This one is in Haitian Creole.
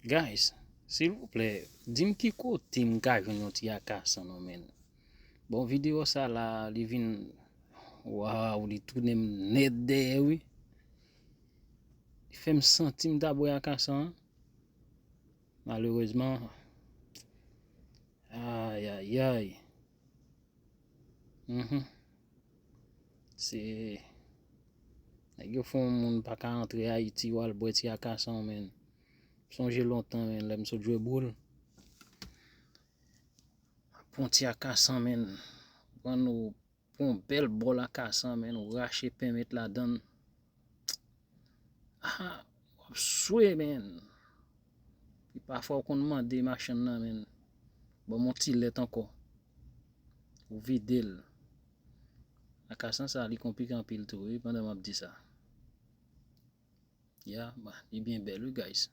Guys, s'il vous plaît, dis-moi qui côté m'ka joindre un petit akasan non men. Bon vidéo ça là, li vin waouh, li tourne net de oui. Il fait me sentir m'dabou akasan. Malheureusement, aïe aïe aïe. C'est yo font moun pas ka entrer Haïti ou al boire ti akasan men. Songe longtemps men, là m'so jouer boule. Pon ti akasan men. Prend nous pon belle bol akasan men, ou rache pain mettre la donne. Ah, soué men. Puis parfois qu'on demande machin nan men. Bon mon petit lait encore. Ou videl. Akasan ça li compliqué en pile tout, pendant m'a dit ça. Yeah, bah, il bien belle guys.